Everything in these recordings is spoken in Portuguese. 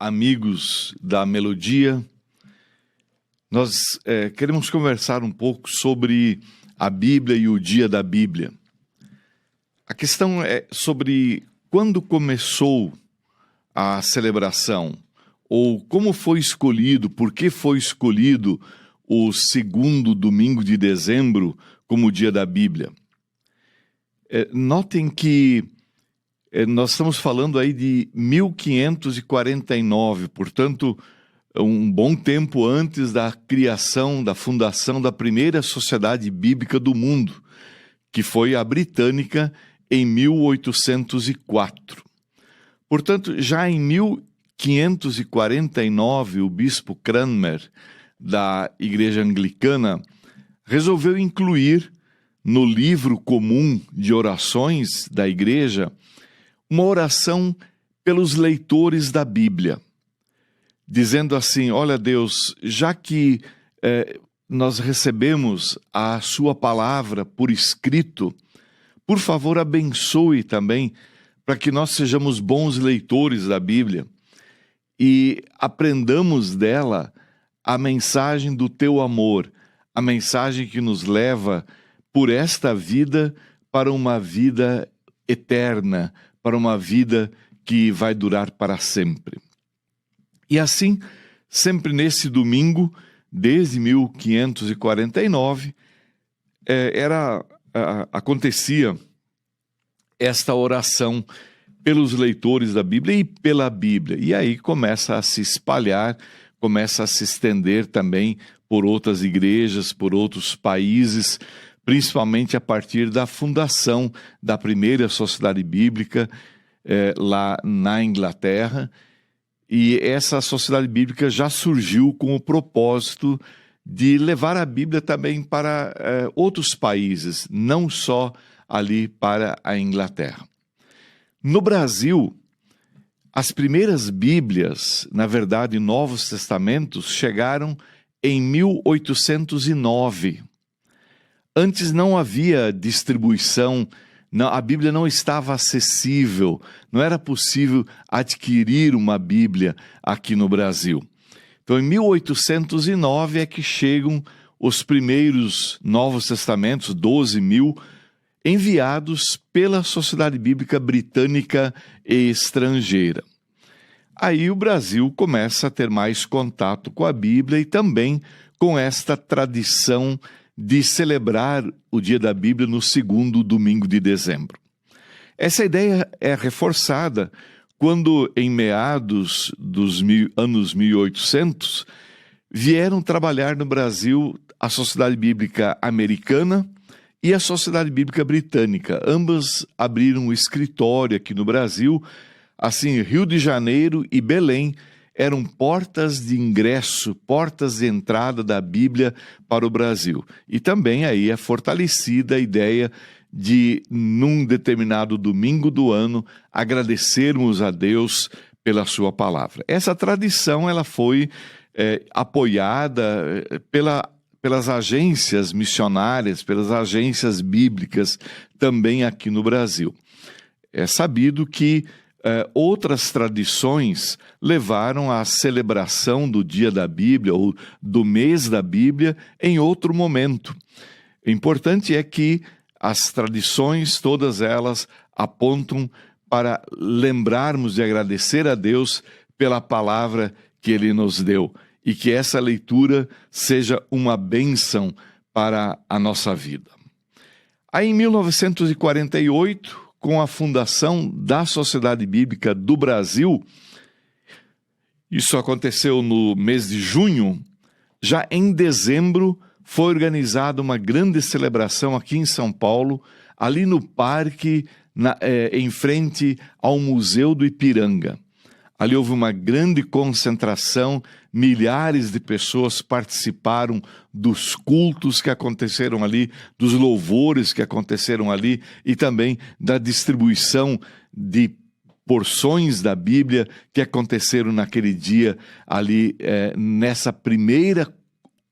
amigos da Melodia. Nós queremos conversar um pouco sobre a Bíblia e o Dia da Bíblia. A questão é sobre quando começou a celebração, ou como foi escolhido, por que foi escolhido o segundo domingo de dezembro como o Dia da Bíblia. Notem que nós estamos falando aí de 1549, portanto, um bom tempo antes da criação, da fundação da primeira sociedade bíblica do mundo, que foi a britânica em 1804. Portanto, já em 1549, o bispo Cranmer, da Igreja Anglicana, resolveu incluir no livro comum de orações da Igreja uma oração pelos leitores da Bíblia, dizendo assim: olha Deus, já que nós recebemos a sua palavra por escrito, por favor abençoe também para que nós sejamos bons leitores da Bíblia e aprendamos dela a mensagem do teu amor, a mensagem que nos leva por esta vida para uma vida eterna, para uma vida que vai durar para sempre. E assim, sempre nesse domingo, desde 1549, acontecia esta oração pelos leitores da Bíblia e pela Bíblia. E aí começa a se espalhar, começa a se estender também por outras igrejas, por outros países, principalmente a partir da fundação da primeira sociedade bíblica lá na Inglaterra. E essa sociedade bíblica já surgiu com o propósito de levar a Bíblia também para outros países, não só ali para a Inglaterra. No Brasil, as primeiras Bíblias, na verdade, Novos Testamentos, chegaram em 1809. Antes não havia distribuição, a Bíblia não estava acessível, não era possível adquirir uma Bíblia aqui no Brasil. Então, em 1809 é que chegam os primeiros Novos Testamentos, 12.000, enviados pela Sociedade Bíblica Britânica e Estrangeira. Aí o Brasil começa a ter mais contato com a Bíblia e também com esta tradição de celebrar o Dia da Bíblia no segundo domingo de dezembro. Essa ideia é reforçada quando, em meados dos anos 1800, vieram trabalhar no Brasil a Sociedade Bíblica Americana e a Sociedade Bíblica Britânica. Ambas abriram um escritório aqui no Brasil. Assim, Rio de Janeiro e Belém eram portas de ingresso, portas de entrada da Bíblia para o Brasil. E também aí é fortalecida a ideia de, num determinado domingo do ano, agradecermos a Deus pela sua palavra. Essa tradição ela foi apoiada pelas agências missionárias, pelas agências bíblicas também aqui no Brasil. É sabido que outras tradições levaram à celebração do Dia da Bíblia ou do mês da Bíblia em outro momento. O importante é que as tradições, todas elas, apontam para lembrarmos de agradecer a Deus pela palavra que Ele nos deu e que essa leitura seja uma bênção para a nossa vida. Aí, em 1948, com a fundação da Sociedade Bíblica do Brasil, isso aconteceu no mês de junho, já em dezembro foi organizada uma grande celebração aqui em São Paulo, ali no parque, em frente ao Museu do Ipiranga. Ali houve uma grande concentração, milhares de pessoas participaram dos cultos que aconteceram ali, dos louvores que aconteceram ali e também da distribuição de porções da Bíblia que aconteceram naquele dia ali, nessa primeira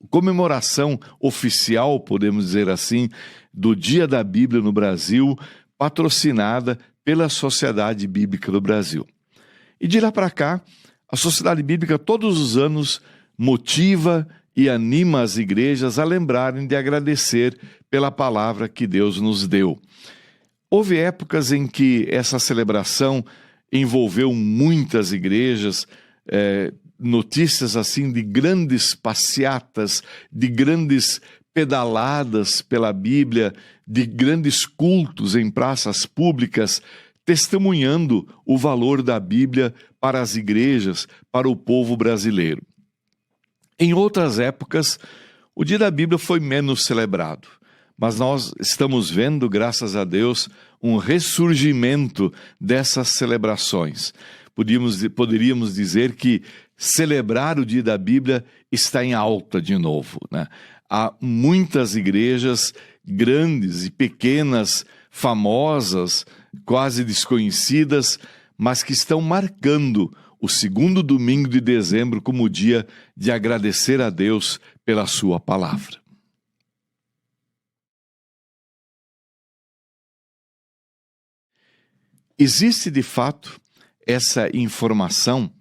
comemoração oficial, podemos dizer assim, do Dia da Bíblia no Brasil, patrocinada pela Sociedade Bíblica do Brasil. E de lá para cá, A Sociedade Bíblica todos os anos motiva e anima as igrejas a lembrarem de agradecer pela palavra que Deus nos deu. Houve épocas em que essa celebração envolveu muitas igrejas, notícias assim de grandes passeatas, de grandes pedaladas pela Bíblia, de grandes cultos em praças públicas, testemunhando o valor da Bíblia para as igrejas, para o povo brasileiro. Em outras épocas, o Dia da Bíblia foi menos celebrado, mas nós estamos vendo, graças a Deus, um ressurgimento dessas celebrações. Poderíamos dizer que celebrar o Dia da Bíblia está em alta de novo, né? Há muitas igrejas grandes e pequenas, famosas, quase desconhecidas, mas que estão marcando o segundo domingo de dezembro como dia de agradecer a Deus pela sua palavra. Existe, de fato, essa informação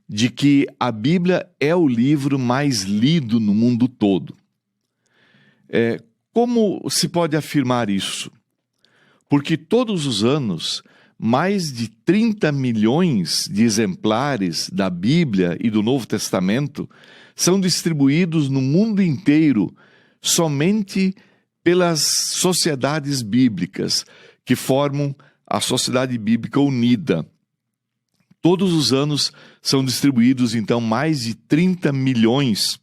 de que a Bíblia é o livro mais lido no mundo todo. Como se pode afirmar isso? Porque todos os anos, mais de 30 milhões de exemplares da Bíblia e do Novo Testamento são distribuídos no mundo inteiro somente pelas sociedades bíblicas que formam a Sociedade Bíblica Unida. Todos os anos são distribuídos, então, mais de 30 milhões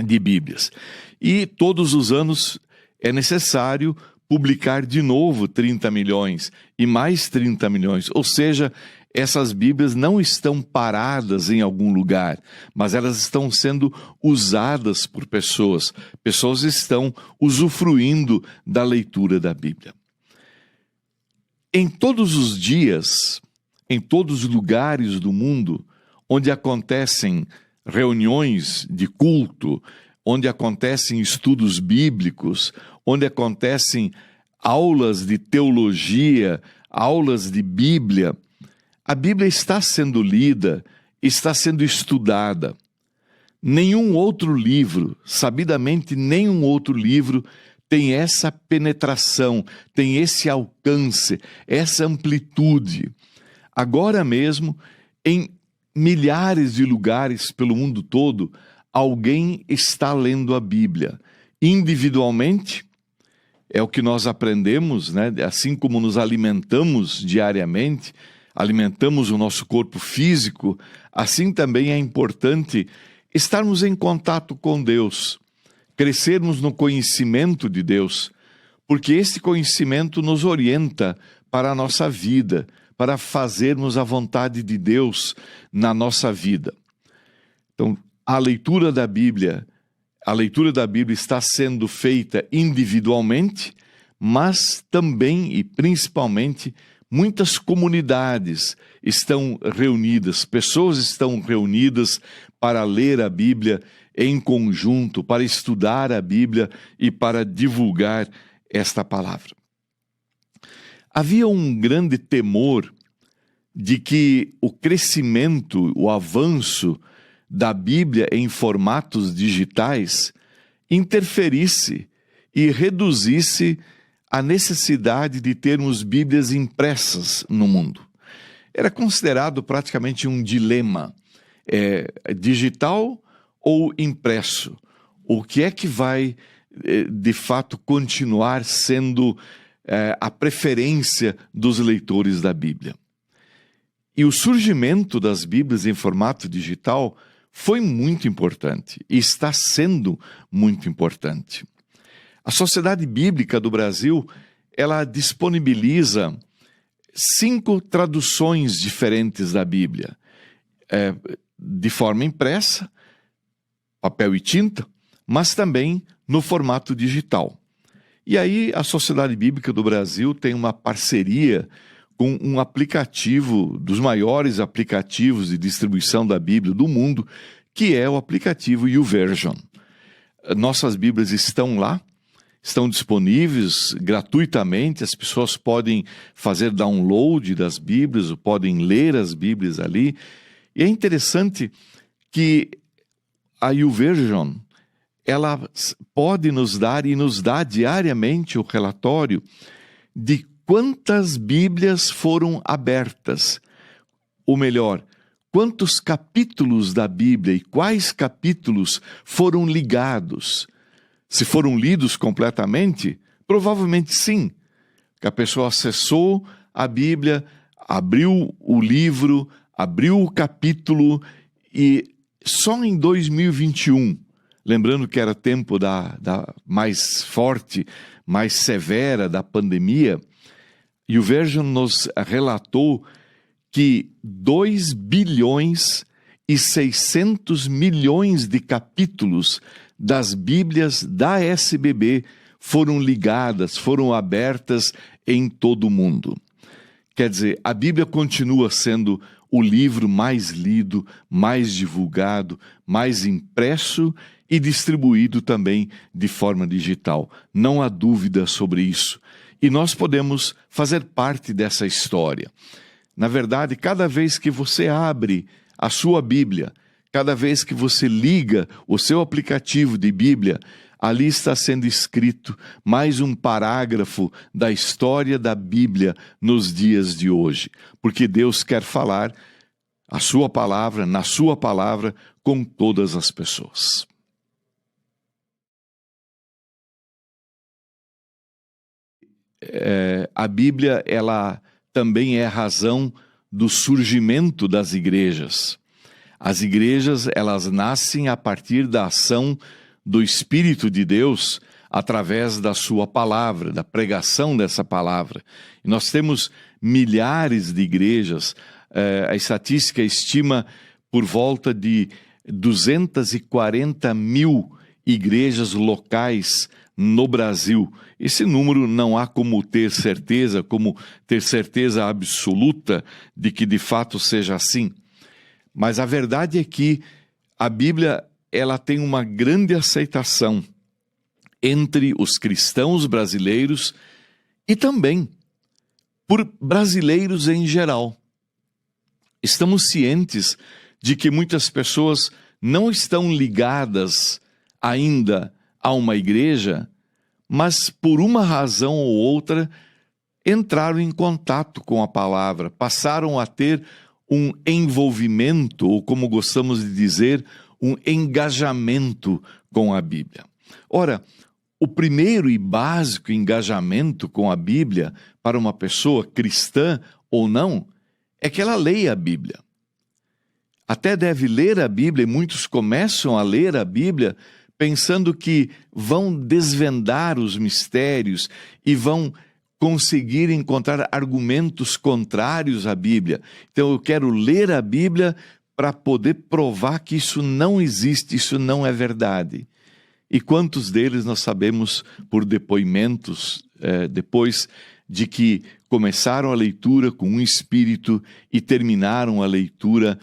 de Bíblias. E todos os anos é necessário publicar de novo 30 milhões e mais 30 milhões. Ou seja, essas Bíblias não estão paradas em algum lugar, mas elas estão sendo usadas por pessoas. Pessoas estão usufruindo da leitura da Bíblia. Em todos os dias, em todos os lugares do mundo onde acontecem reuniões de culto, onde acontecem estudos bíblicos, onde acontecem aulas de teologia, aulas de Bíblia, a Bíblia está sendo lida, está sendo estudada. Nenhum outro livro, sabidamente nenhum outro livro, tem essa penetração, tem esse alcance, essa amplitude. Agora mesmo, em milhares de lugares pelo mundo todo, alguém está lendo a Bíblia. Individualmente, é o que nós aprendemos, né? Assim como nos alimentamos diariamente, alimentamos o nosso corpo físico, assim também é importante estarmos em contato com Deus, crescermos no conhecimento de Deus, porque esse conhecimento nos orienta para a nossa vida, para fazermos a vontade de Deus na nossa vida. Então, a leitura da Bíblia está sendo feita individualmente, mas também e principalmente muitas comunidades estão reunidas, pessoas estão reunidas para ler a Bíblia em conjunto, para estudar a Bíblia e para divulgar esta palavra. Havia um grande temor de que o crescimento, o avanço da Bíblia em formatos digitais interferisse e reduzisse a necessidade de termos Bíblias impressas no mundo. Era considerado praticamente um dilema, digital ou impresso? O que é que vai, de fato, continuar sendo a preferência dos leitores da Bíblia? E o surgimento das Bíblias em formato digital foi muito importante e está sendo muito importante. A Sociedade Bíblica do Brasil, ela disponibiliza 5 traduções diferentes da Bíblia, de forma impressa, papel e tinta, mas também no formato digital. E aí a Sociedade Bíblica do Brasil tem uma parceria com um aplicativo, dos maiores aplicativos de distribuição da Bíblia do mundo, que é o aplicativo YouVersion. Nossas Bíblias estão lá, estão disponíveis gratuitamente, as pessoas podem fazer download das Bíblias, podem ler as Bíblias ali, E é interessante que a YouVersion, ela pode nos dar e nos dá diariamente o relatório de quantas Bíblias foram abertas, ou melhor, quantos capítulos da Bíblia e quais capítulos foram ligados. Se foram lidos completamente, provavelmente sim, que a pessoa acessou a Bíblia, abriu o livro, abriu o capítulo e só em 2021, lembrando que era tempo da mais forte, mais severa da pandemia, e o YouVersion nos relatou que 2 bilhões e 600 milhões de capítulos das Bíblias da SBB foram ligadas, foram abertas em todo o mundo. Quer dizer, a Bíblia continua sendo o livro mais lido, mais divulgado, mais impresso e distribuído também de forma digital. Não há dúvida sobre isso. E nós podemos fazer parte dessa história. Na verdade, cada vez que você abre a sua Bíblia, cada vez que você liga o seu aplicativo de Bíblia, ali está sendo escrito mais um parágrafo da história da Bíblia nos dias de hoje. Porque Deus quer falar a sua palavra, na sua palavra, com todas as pessoas. A Bíblia, ela também é a razão do surgimento das igrejas. As igrejas, elas nascem a partir da ação do Espírito de Deus através da sua palavra, da pregação dessa palavra. E nós temos milhares de igrejas, a estatística estima por volta de 240 mil igrejas locais no Brasil. Esse número não há como ter certeza absoluta de que de fato seja assim. Mas a verdade é que a Bíblia, ela tem uma grande aceitação entre os cristãos brasileiros e também por brasileiros em geral. Estamos cientes de que muitas pessoas não estão ligadas ainda a uma igreja, mas por uma razão ou outra entraram em contato com a palavra, passaram a ter um envolvimento, ou como gostamos de dizer, um engajamento com a Bíblia. Ora, o primeiro e básico engajamento com a Bíblia para uma pessoa cristã ou não é que ela leia a Bíblia. Até deve ler a Bíblia, e muitos começam a ler a Bíblia pensando que vão desvendar os mistérios e vão conseguir encontrar argumentos contrários à Bíblia. Então eu quero ler a Bíblia para poder provar que isso não existe, isso não é verdade. E quantos deles nós sabemos por depoimentos, depois de que começaram a leitura com um espírito e terminaram a leitura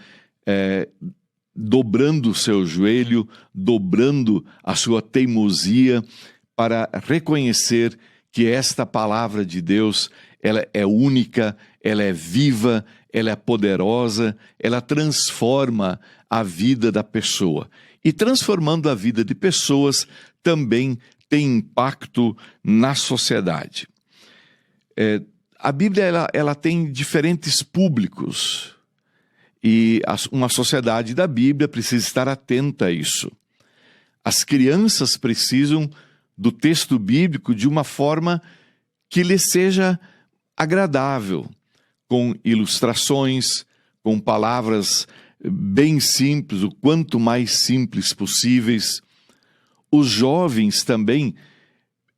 dobrando o seu joelho, dobrando a sua teimosia para reconhecer que esta palavra de Deus, ela é única, ela é viva, ela é poderosa, ela transforma a vida da pessoa. E transformando a vida de pessoas também tem impacto na sociedade. A Bíblia, ela tem diferentes públicos. E uma sociedade da Bíblia precisa estar atenta a isso. As crianças precisam do texto bíblico de uma forma que lhes seja agradável, com ilustrações, com palavras bem simples, o quanto mais simples possíveis. Os jovens também,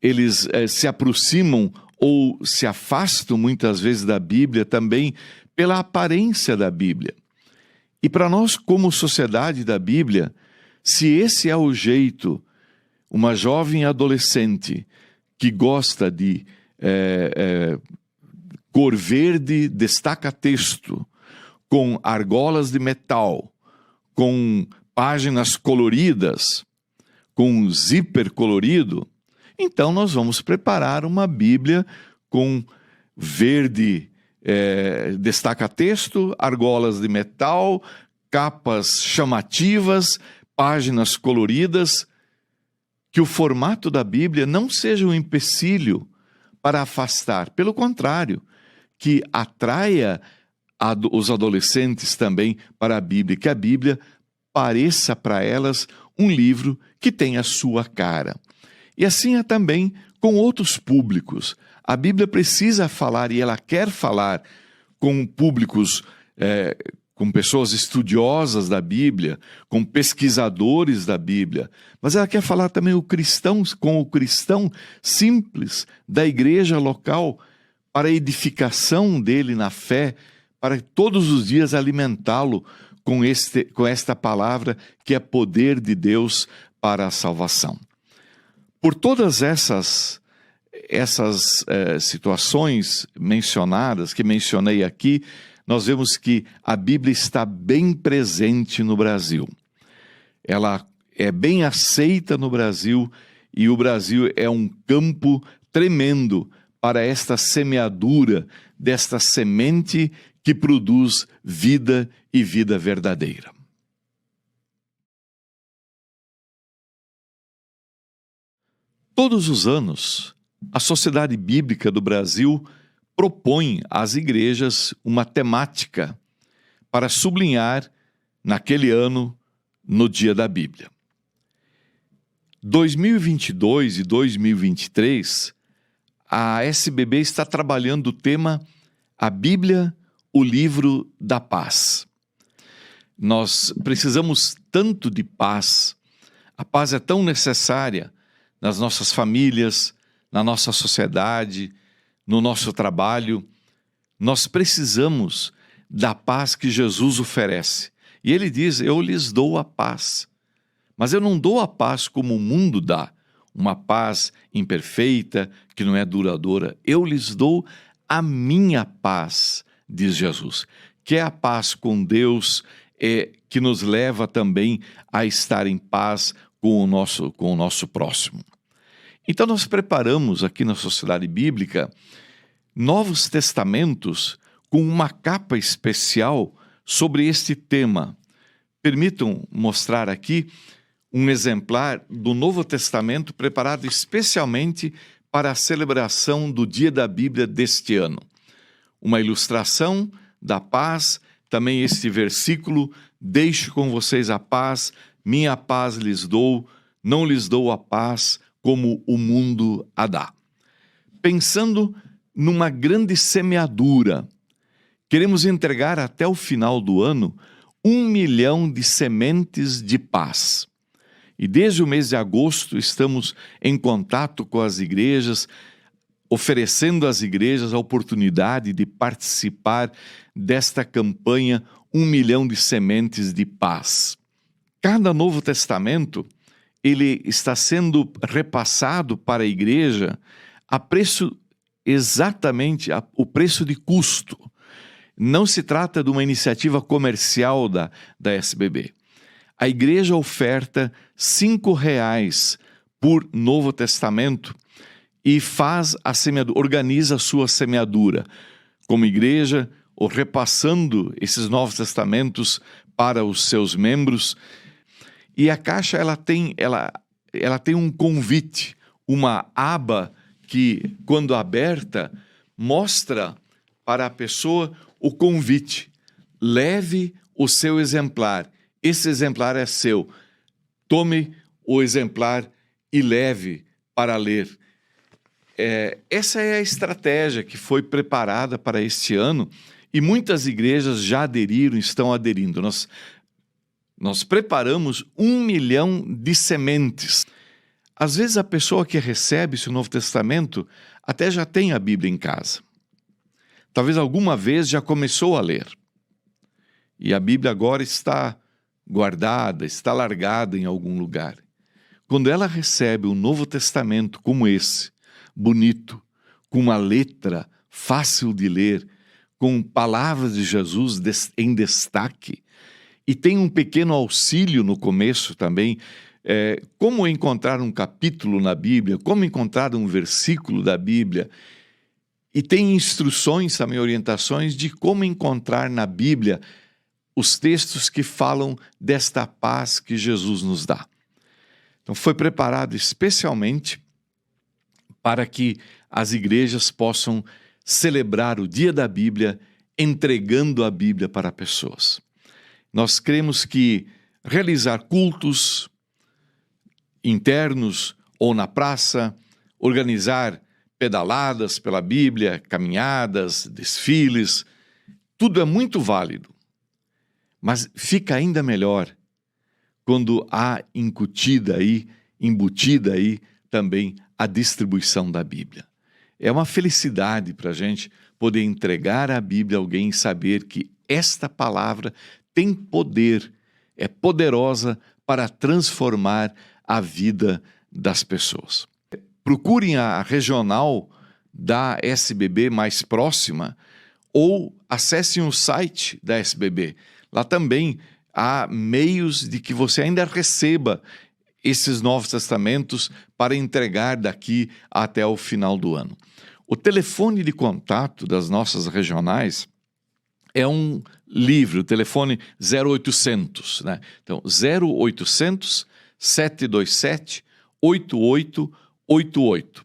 eles se aproximam ou se afastam muitas vezes da Bíblia também pela aparência da Bíblia. E para nós, como sociedade da Bíblia, se esse é o jeito, uma jovem adolescente que gosta de cor verde destaca-texto, com argolas de metal, com páginas coloridas, com zíper colorido, então nós vamos preparar uma Bíblia com verde destaca-texto, argolas de metal, capas chamativas, páginas coloridas, que o formato da Bíblia não seja um empecilho para afastar, pelo contrário, que atraia os adolescentes também para a Bíblia, que a Bíblia pareça para elas um livro que tem a sua cara. E assim é também com outros públicos. A Bíblia precisa falar, e ela quer falar com públicos, com pessoas estudiosas da Bíblia, com pesquisadores da Bíblia, mas ela quer falar também com o cristão simples da igreja local, para a edificação dele na fé, para todos os dias alimentá-lo com esta palavra que é poder de Deus para a salvação. Por todas essas situações mencionadas, que mencionei aqui, nós vemos que a Bíblia está bem presente no Brasil. Ela é bem aceita no Brasil, e o Brasil é um campo tremendo para esta semeadura desta semente que produz vida e vida verdadeira. Todos os anos, a Sociedade Bíblica do Brasil propõe às igrejas uma temática para sublinhar naquele ano, no Dia da Bíblia. 2022 e 2023, a SBB está trabalhando o tema A Bíblia, o Livro da Paz. Nós precisamos tanto de paz. A paz é tão necessária nas nossas famílias, na nossa sociedade, no nosso trabalho. Nós precisamos da paz que Jesus oferece. E ele diz: eu lhes dou a paz. Mas eu não dou a paz como o mundo dá, uma paz imperfeita, que não é duradoura. Eu lhes dou a minha paz, diz Jesus, que é a paz com Deus, que nos leva também a estar em paz com o nosso próximo. Então nós preparamos aqui na Sociedade Bíblica Novos Testamentos com uma capa especial sobre este tema. Permitam mostrar aqui um exemplar do Novo Testamento preparado especialmente para a celebração do Dia da Bíblia deste ano. Uma ilustração da paz, também este versículo: deixo com vocês a paz, minha paz lhes dou, não lhes dou a paz como o mundo a dá. Pensando numa grande semeadura, queremos entregar até o final do ano 1 milhão de sementes de paz. E desde o mês de agosto estamos em contato com as igrejas, oferecendo às igrejas a oportunidade de participar desta campanha 1 milhão de sementes de paz. Cada Novo Testamento, ele está sendo repassado para a igreja a preço exatamente o preço de custo. Não se trata de uma iniciativa comercial da SBB. A igreja oferta R$5 por Novo Testamento e faz a semeadura, organiza a sua semeadura como igreja, ou repassando esses Novos Testamentos para os seus membros. E a caixa ela tem um convite, uma aba que, quando aberta, mostra para a pessoa o convite: leve o seu exemplar. Esse exemplar é seu. Tome o exemplar e leve para ler. Essa é a estratégia que foi preparada para este ano, e muitas igrejas já aderiram, estão aderindo. Nós preparamos 1 milhão de sementes. Às vezes a pessoa que recebe esse Novo Testamento até já tem a Bíblia em casa. Talvez alguma vez já começou a ler. E a Bíblia agora está guardada, está largada em algum lugar. Quando ela recebe um Novo Testamento como esse, bonito, com uma letra fácil de ler, com palavras de Jesus em destaque, e tem um pequeno auxílio no começo também, como encontrar um capítulo na Bíblia, como encontrar um versículo da Bíblia, e tem instruções, também orientações de como encontrar na Bíblia os textos que falam desta paz que Jesus nos dá. Então foi preparado especialmente para que as igrejas possam celebrar o dia da Bíblia entregando a Bíblia para pessoas. Nós cremos que realizar cultos internos ou na praça, organizar pedaladas pela Bíblia, caminhadas, desfiles, tudo é muito válido. Mas fica ainda melhor quando há embutida aí também a distribuição da Bíblia. É uma felicidade para a gente poder entregar a Bíblia a alguém e saber que esta palavra tem poder, é poderosa para transformar a vida das pessoas. Procurem a regional da SBB mais próxima ou acessem o site da SBB. Lá também há meios de que você ainda receba esses Novos Testamentos para entregar daqui até o final do ano. O telefone de contato das nossas regionais é um livre, o telefone 0800, né? Então, 0800 727 8888.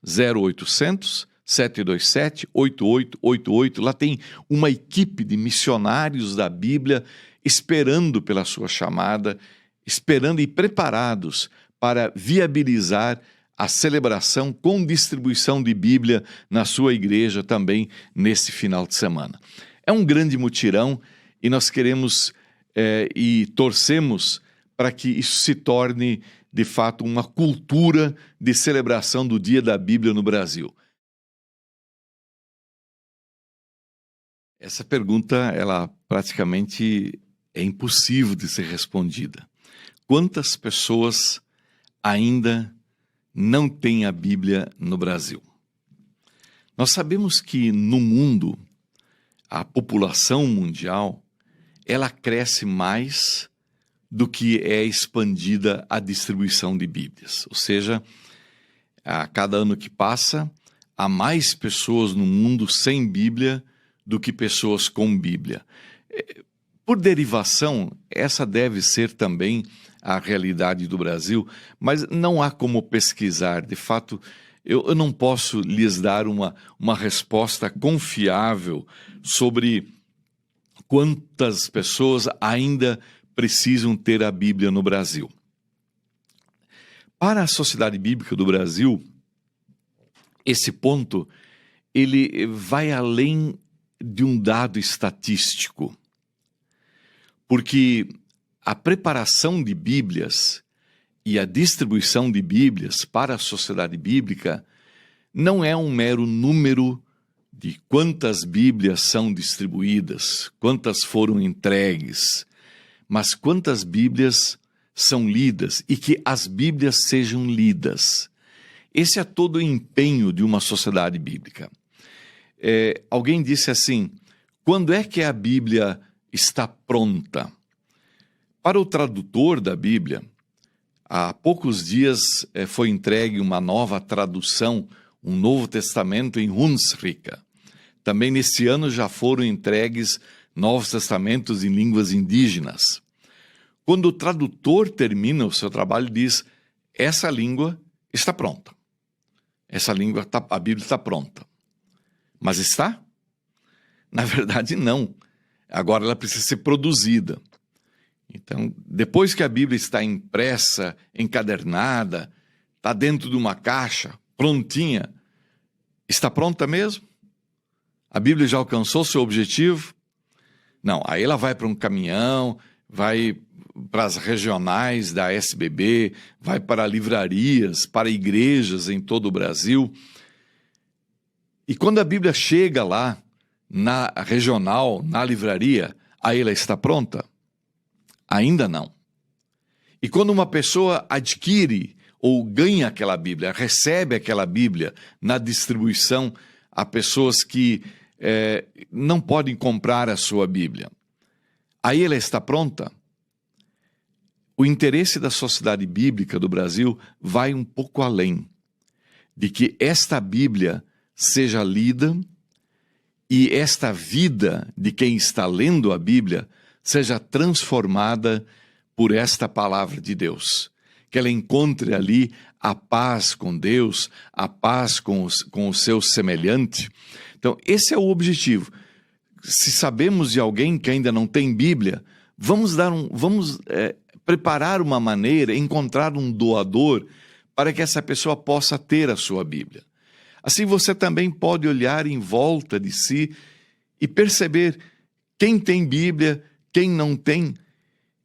0800 727 8888. Lá tem uma equipe de missionários da Bíblia esperando pela sua chamada, esperando e preparados para viabilizar a celebração com distribuição de Bíblia na sua igreja também nesse final de semana. É um grande mutirão e nós queremos e torcemos para que isso se torne, de fato, uma cultura de celebração do Dia da Bíblia no Brasil. Essa pergunta, ela praticamente é impossível de ser respondida. Quantas pessoas ainda não têm a Bíblia no Brasil? Nós sabemos que no mundo, a população mundial, ela cresce mais do que é expandida a distribuição de Bíblias. Ou seja, a cada ano que passa, há mais pessoas no mundo sem Bíblia do que pessoas com Bíblia. Por derivação, essa deve ser também a realidade do Brasil, mas não há como pesquisar. De fato, eu não posso lhes dar uma resposta confiável sobre quantas pessoas ainda precisam ter a Bíblia no Brasil. Para a Sociedade Bíblica do Brasil, esse ponto ele vai além de um dado estatístico, porque a preparação de Bíblias e a distribuição de Bíblias para a sociedade bíblica não é um mero número de quantas Bíblias são distribuídas, quantas foram entregues, mas quantas Bíblias são lidas e que as Bíblias sejam lidas. Esse é todo o empenho de uma sociedade bíblica. Alguém disse assim: quando é que a Bíblia está pronta? Para o tradutor da Bíblia, há poucos dias foi entregue uma nova tradução, um Novo Testamento em Hunsrika. Também nesse ano já foram entregues Novos Testamentos em línguas indígenas. Quando o tradutor termina o seu trabalho, diz: essa língua está pronta. A Bíblia está pronta. Mas está? Na verdade, não. Agora ela precisa ser produzida. Então, depois que a Bíblia está impressa, encadernada, está dentro de uma caixa, prontinha, está pronta mesmo? A Bíblia já alcançou seu objetivo? Não, aí ela vai para um caminhão, vai para as regionais da SBB, vai para livrarias, para igrejas em todo o Brasil. E quando a Bíblia chega lá, na regional, na livraria, aí ela está pronta? Ainda não. E quando uma pessoa adquire ou ganha aquela Bíblia, recebe aquela Bíblia na distribuição a pessoas que não podem comprar a sua Bíblia, aí ela está pronta? O interesse da Sociedade Bíblica do Brasil vai um pouco além de que esta Bíblia seja lida e esta vida de quem está lendo a Bíblia seja transformada por esta palavra de Deus. Que ela encontre ali a paz com Deus, a paz com o seu semelhante. Então, esse é o objetivo. Se sabemos de alguém que ainda não tem Bíblia, vamos preparar uma maneira, encontrar um doador para que essa pessoa possa ter a sua Bíblia. Assim você também pode olhar em volta de si e perceber quem tem Bíblia, quem não tem.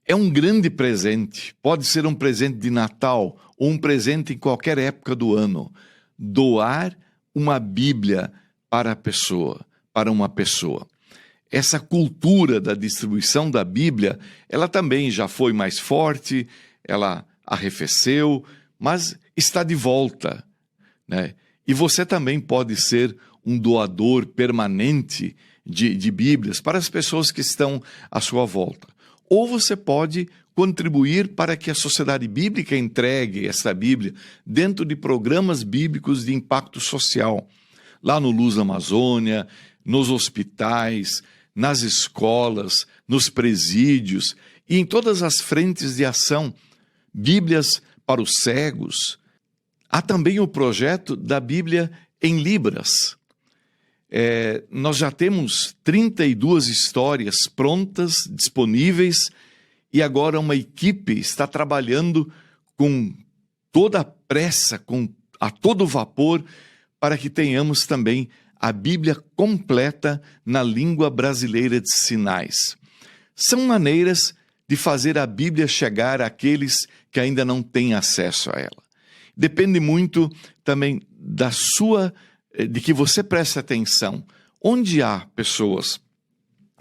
É um grande presente, pode ser um presente de Natal ou um presente em qualquer época do ano. Doar uma Bíblia para a pessoa, para uma pessoa. Essa cultura da distribuição da Bíblia, ela também já foi mais forte, ela arrefeceu, mas está de volta, né? E você também pode ser um doador permanente de Bíblias para as pessoas que estão à sua volta. Ou você pode contribuir para que a Sociedade Bíblica entregue essa Bíblia dentro de programas bíblicos de impacto social, lá no Luz Amazônia, nos hospitais, nas escolas, nos presídios e em todas as frentes de ação, Bíblias para os cegos. Há também o projeto da Bíblia em Libras. Nós já temos 32 histórias prontas, disponíveis, e agora uma equipe está trabalhando com toda a pressa, a todo vapor, para que tenhamos também a Bíblia completa na língua brasileira de sinais. São maneiras de fazer a Bíblia chegar àqueles que ainda não têm acesso a ela. Depende muito também de que você preste atenção. Onde há pessoas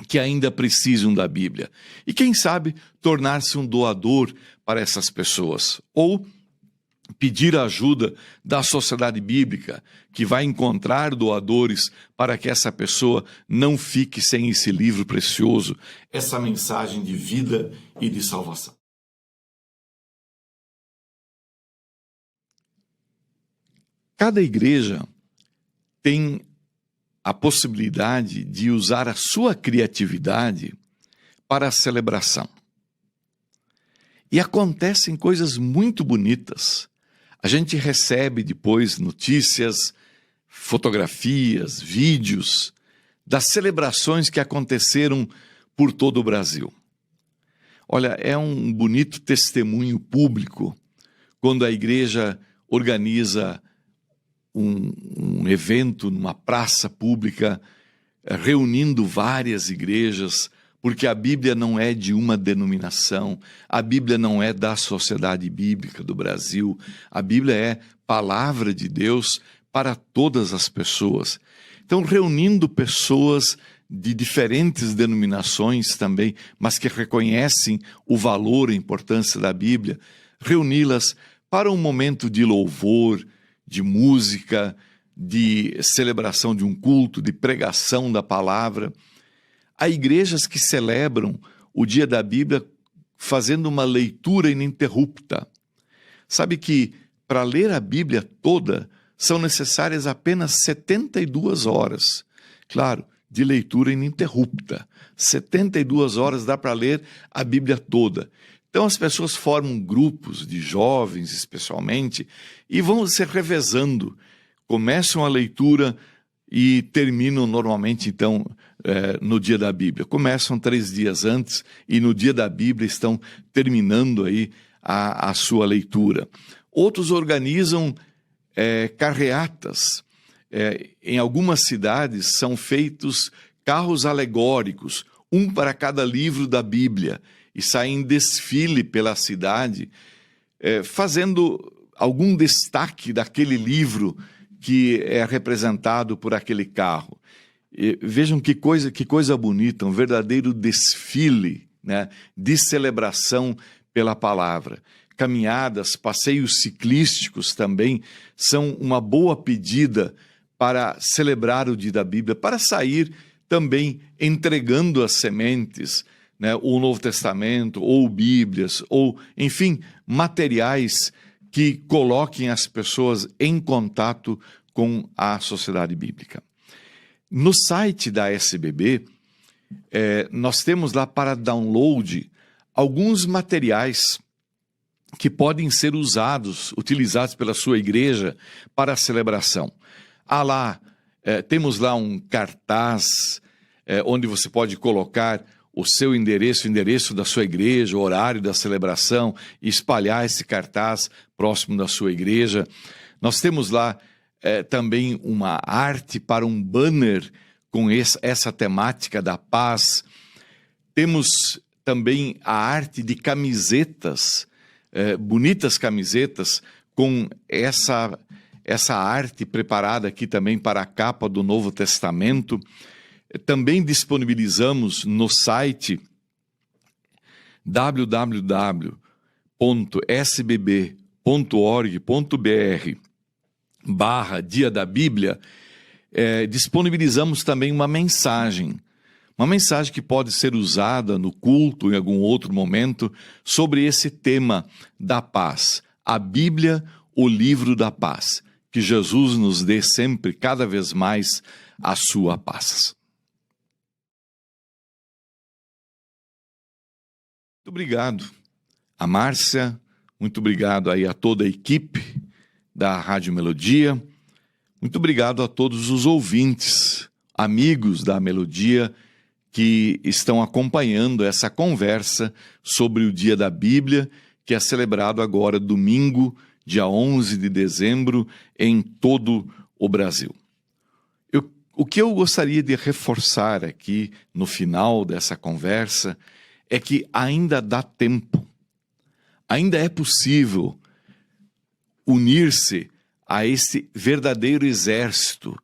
que ainda precisam da Bíblia? E quem sabe tornar-se um doador para essas pessoas. Ou pedir a ajuda da Sociedade Bíblica, que vai encontrar doadores para que essa pessoa não fique sem esse livro precioso, essa mensagem de vida e de salvação. Cada igreja tem a possibilidade de usar a sua criatividade para a celebração. E acontecem coisas muito bonitas. A gente recebe depois notícias, fotografias, vídeos das celebrações que aconteceram por todo o Brasil. Olha, é um bonito testemunho público quando a igreja organiza um evento numa praça pública, reunindo várias igrejas, porque a Bíblia não é de uma denominação, a Bíblia não é da Sociedade Bíblica do Brasil, a Bíblia é palavra de Deus para todas as pessoas. Então, reunindo pessoas de diferentes denominações também, mas que reconhecem o valor e a importância da Bíblia, reuni-las para um momento de louvor, de música, de celebração de um culto, de pregação da palavra. Há igrejas que celebram o dia da Bíblia fazendo uma leitura ininterrupta. Sabe que para ler a Bíblia toda são necessárias apenas 72 horas. Claro, de leitura ininterrupta. 72 horas dá para ler a Bíblia toda. Então as pessoas formam grupos de jovens, especialmente, e vão se revezando. Começam a leitura e terminam normalmente, então, no dia da Bíblia. Começam 3 dias antes e no dia da Bíblia estão terminando aí a sua leitura. Outros organizam carreatas. Em algumas cidades são feitos carros alegóricos, um para cada livro da Bíblia, e saem em desfile pela cidade, fazendo algum destaque daquele livro que é representado por aquele carro. Vejam que coisa bonita, um verdadeiro desfile, né, de celebração pela palavra. Caminhadas, passeios ciclísticos também são uma boa pedida para celebrar o dia da Bíblia, para sair também entregando as sementes, né, o Novo Testamento, ou Bíblias, ou, enfim, materiais que coloquem as pessoas em contato com a Sociedade Bíblica. No site da SBB, nós temos lá para download alguns materiais que podem ser utilizados pela sua igreja para a celebração. Temos lá um cartaz onde você pode colocar o seu endereço, o endereço da sua igreja, o horário da celebração, e espalhar esse cartaz próximo da sua igreja. Nós temos lá também uma arte para um banner com essa temática da paz. Temos também a arte de camisetas, bonitas camisetas, com essa arte preparada aqui também para a capa do Novo Testamento. Também disponibilizamos no site www.sbb.org.br/Dia da Bíblia. Disponibilizamos também uma mensagem que pode ser usada no culto em algum outro momento sobre esse tema da paz. A Bíblia, o livro da paz. Que Jesus nos dê sempre, cada vez mais, a sua paz. Muito obrigado a Márcia, muito obrigado aí a toda a equipe da Rádio Melodia, muito obrigado a todos os ouvintes, amigos da Melodia, que estão acompanhando essa conversa sobre o Dia da Bíblia, que é celebrado agora domingo, dia 11 de dezembro, em todo o Brasil. O que eu gostaria de reforçar aqui no final dessa conversa é que ainda dá tempo, ainda é possível unir-se a esse verdadeiro exército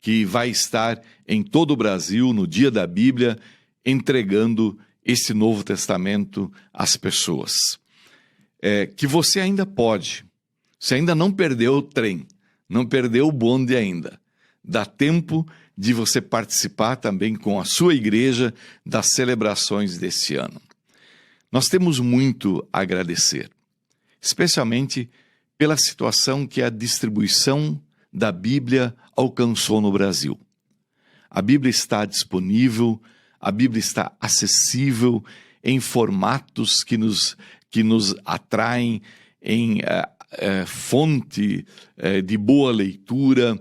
que vai estar em todo o Brasil no Dia da Bíblia, entregando esse Novo Testamento às pessoas. Que você ainda pode, você ainda não perdeu o trem, não perdeu o bonde ainda. Dá tempo de você participar também com a sua igreja das celebrações desse ano. Nós temos muito a agradecer, especialmente pela situação que a distribuição da Bíblia alcançou no Brasil. A Bíblia está disponível, a Bíblia está acessível em formatos que nos atraem, em fonte de boa leitura.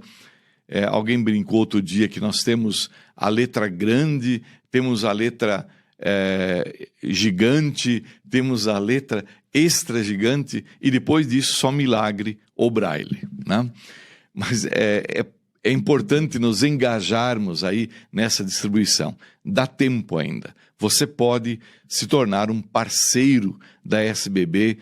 Alguém brincou outro dia que nós temos a letra grande, temos a letra gigante, temos a letra extra gigante e depois disso só milagre ou braille, né? Mas é importante nos engajarmos aí nessa distribuição. Dá tempo ainda. Você pode se tornar um parceiro da SBB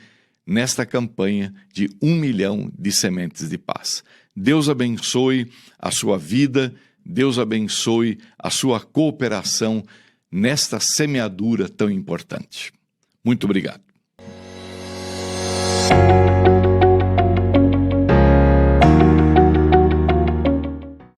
nesta campanha de 1 milhão de sementes de paz. Deus abençoe a sua vida, Deus abençoe a sua cooperação nesta semeadura tão importante. Muito obrigado.